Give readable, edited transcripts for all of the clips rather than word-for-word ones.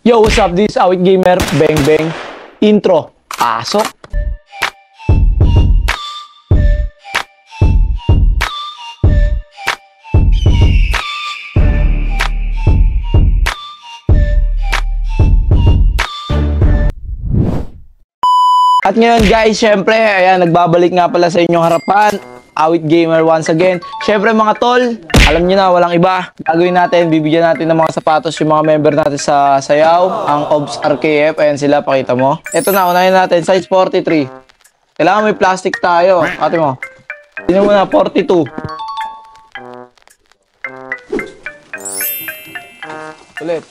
Yo, what's up? This is Awit Gamer. Bang bang. Intro. Pasok. At ngayon guys, syempre, ayan, nagbabalik nga pala sa inyong harapan. Awit Gamer once again. Syempre mga tol, alam nyo na, walang iba. Gagawin natin, bibigyan natin ng mga sapatos yung mga member natin sa sayaw. Ang OBS RKF, ayan sila, pakita mo. Ito na, unahin natin, size 43. Kailangan may plastic tayo. Ate mo. Tingnan mo na, 42. Ulit.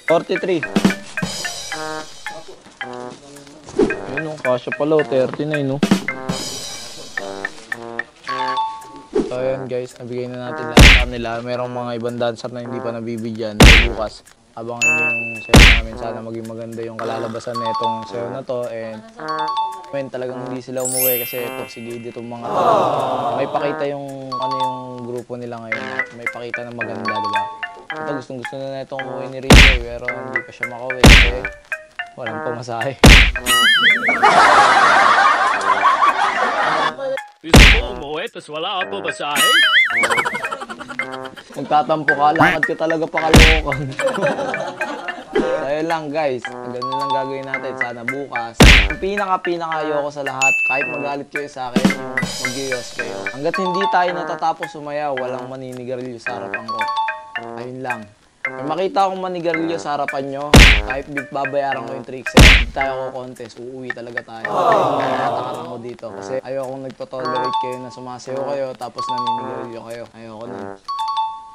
43. Ayun o, kasya pala o, 39 no. So ayan guys, nabigay na natin lahat sa kanila. Merong mga ibang dancer na hindi pa nabibigyan. So bukas, abangan nyo yung sayo namin. Sana maging maganda yung kalalabasan na itong sayo na to. And talagang hindi sila umuwi kasi porsigid itong mga to. May pakita yung ano yung grupo nila ngayon. May pakita na maganda, diba? Ito gustong gusto na itong umuwi ni Rico pero hindi pa siya makauwi kasi walang pamasahe. Gusto mo umuwi tapos wala ka pamasahe? Magtatampo ka, lakad ka talaga pakalokan. So ayun lang guys, ganun lang gagawin natin. Sana bukas. Ang pinaka ayoko sa lahat, kahit magalit kayo sa akin, yung mag-ios kayo. Hanggat hindi tayo natatapos sumayaw, walang maninigarilyo sa harapan ko. Ayun lang. May makita akong manigarilyo sa harapan nyo, kahit babayaran ko yung tricks, hindi tayo ko-contest, uuwi talaga tayo. Natakaran ko dito kasi ayokong nagtotolerate kayo na sumasayo kayo tapos naninigarilyo kayo. Ayoko na.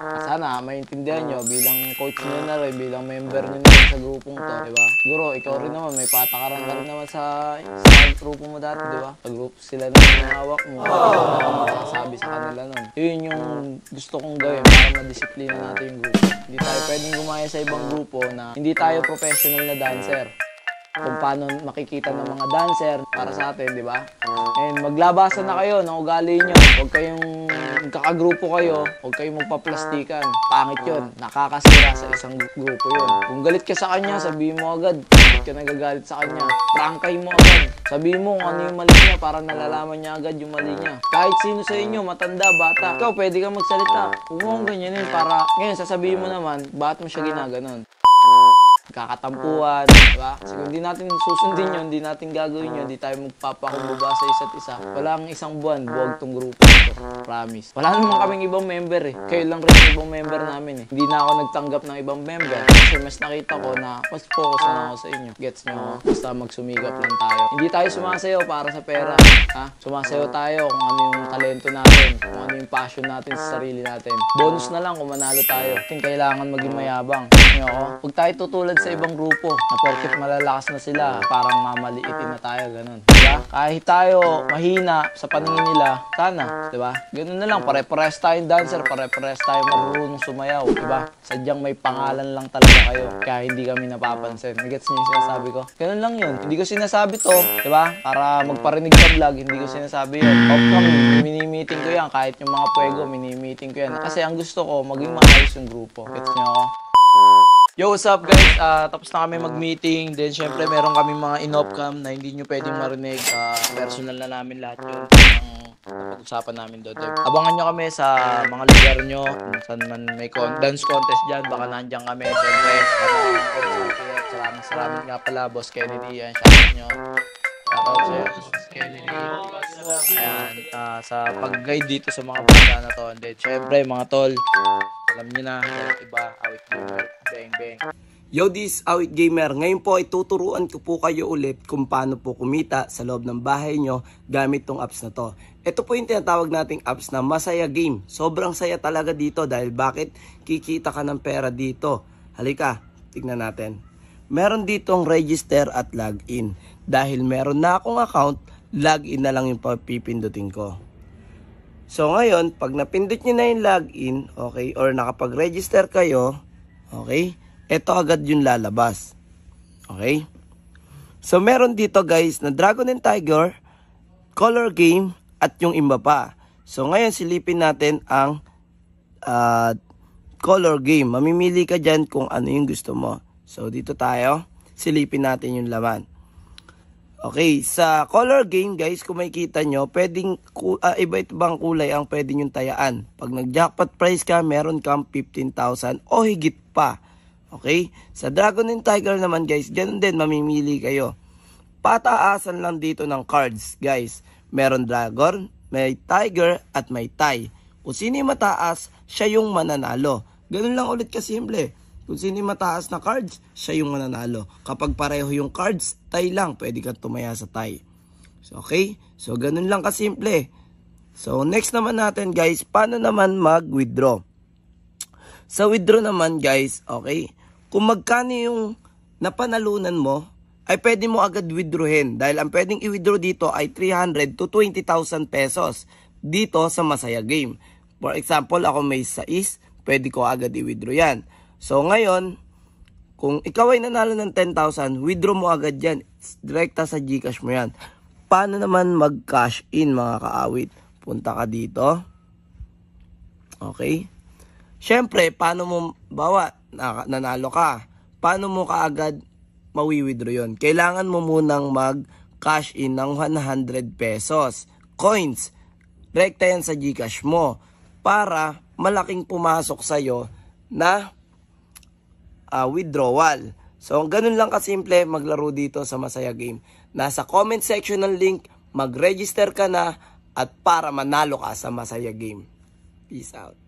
Sana maintindihan nyo bilang coach nyo na rin, bilang member nyo na rin sa grupong to, diba? Siguro, ikaw rin naman, may patakaran ka rin naman sa grupo mo dati, diba? Sa group sila na yung hawak mo, sabi sa kanila nun. Yun yung gusto kong gawin para madisiplina natin yung grupo. Hindi tayo pwedeng gumaya sa ibang grupo na hindi tayo professional na dancer. Kung paano makikita ng mga dancer para sa atin, di ba? And maglabasan na kayo ng ugali nyo. Huwag kayong kakagrupo kayo, huwag kayong magpaplastikan. Pangit yun. Nakakasira sa isang grupo yun. Kung galit ka sa kanya, sabihin mo agad. Bakit ka nagagalit sa kanya? Prangkay mo agad. Sabihin mo kung ano yung mali niya para nalalaman niya agad yung mali niya. Kahit sino sa inyo, matanda, bata, ikaw pwede kang magsalita. Huwag mo kang ganyanin para ngayon sasabihin mo naman, bakit mo siya ginaganon? Kakatampuan, diba? Kasi kung hindi natin susundin yun, hindi natin gagawin yun, hindi tayo magpapakumbaba sa isa't isa. Walang isang buwan, buwag tong grupo ito. Promise. Wala naman kaming ibang member eh. Kayo lang rin yung ibang member namin eh. Hindi na ako nagtanggap ng ibang member kasi mas nakita ko na mas focus na ako sa inyo. Gets nyo? Basta magsumikap lang tayo. Hindi tayo sumasayaw para sa pera. Ha? Sumasayaw tayo kung ano yung talento natin, kung ano yung passion natin sa sarili natin. Bonus na lang kung manalo tayo. Hindi kailangan maging mayabang. Gets nyo ako? Huwag tayo tutulad sa ibang grupo na porket malalakas na sila, parang mamaliitin na tayo, ganun. Diba? Kahit tayo mahina sa paningin nila, sana, diba? Ganun na lang, pare-pares tayong dancer, pare-pares tayo marunong sumayaw, diba? Sadyang may pangalan lang talaga kayo, kaya hindi kami napapansin. Gets niyo yung sinasabi ko? Ganun lang yun. Hindi ko sinasabi to, diba? Para magparinig sa vlog, hindi ko sinasabi yun. Off-cam, mini-meeting ko yan, kahit yung mga puwego, mini-meeting ko yan. Kasi ang gusto ko, maging maayos yung grupo. Gets niyo ako? Yo, what's up guys? Tapos na kami mag-meeting. Then syempre meron kami mga in-off-cam na hindi nyo pwedeng marinig. Personal na namin lahat yun. Ang pag-usapan namin doon. Abangan nyo kami sa mga lugar nyo. Saan man may dance contest dyan. Baka nandiyan kami. Syempre, salamat nga pala, Boss Kennedy. Ayan, shoutout nyo. Shoutout sa'yo, Boss Kennedy. Ayan, sa pag-guide dito sa mga banda na to. And then syempre mga tol, alam nyo na, iba, Awit Gamer, bang bang. Yo, this Awit Gamer. Ngayon po ay tuturuan ko po kayo ulit kung paano po kumita sa loob ng bahay nyo gamit tong apps na to. Ito po yung tinatawag nating apps na Masaya Game. Sobrang saya talaga dito dahil bakit kikita ka ng pera dito. Halika, tignan natin. Meron ditong register at login. Dahil meron na akong account, login na lang yung pipindutin ko. So ngayon, pag napindot nyo na yung login, okay, or nakapag-register kayo, okay, ito agad yung lalabas. Okay? So meron dito guys na Dragon and Tiger, Color Game, at yung iba pa. So ngayon silipin natin ang color game. Mamimili ka dyan kung ano yung gusto mo. So, dito tayo. Silipin natin yung laman. Okay, sa color game guys, kung makikita nyo, pwedeng iba-iba bang kulay ang pwede nyong tayaan. Pag nag-jackpot prize ka, meron kang 15,000 o higit pa. Okay, sa Dragon and Tiger naman guys, ganun din, mamimili kayo. Pataasan lang dito ng cards guys. Meron Dragon, may Tiger at may tie. Kung sino yung mataas, siya yung mananalo. Ganun lang ulit kasimple. Kung sino yung mataas na cards, siya yung mananalo. Kapag pareho yung cards, tie lang. Pwede kang tumaya sa tie. So, okay? So, ganun lang kasimple. So, next naman natin guys, paano naman mag-withdraw? Sa withdraw naman guys, okay? Kung magkano yung napanalunan mo, ay pwede mo agad withdrawin. Dahil ang pwedeng i-withdraw dito ay 300 to 20,000 pesos dito sa Masaya Game. For example, ako may 6, pwede ko agad i-withdraw yan. So, ngayon, kung ikaw ay nanalo ng 10,000, withdraw mo agad yan. Direkta sa GCash mo yan. Paano naman mag-cash in mga kaawit? Punta ka dito. Okay. Siyempre, paano mo, nanalo ka. Paano mo kaagad mawi-withdraw yun? Kailangan mo munang mag-cash in ng 100 pesos. Coins. Direkta yan sa GCash mo. Para malaking pumasok sa'yo na withdrawal. So, ganun lang kasimple maglaro dito sa Masaya Game. Nasa comment section ng link, mag-register ka na at para manalo ka sa Masaya Game. Peace out.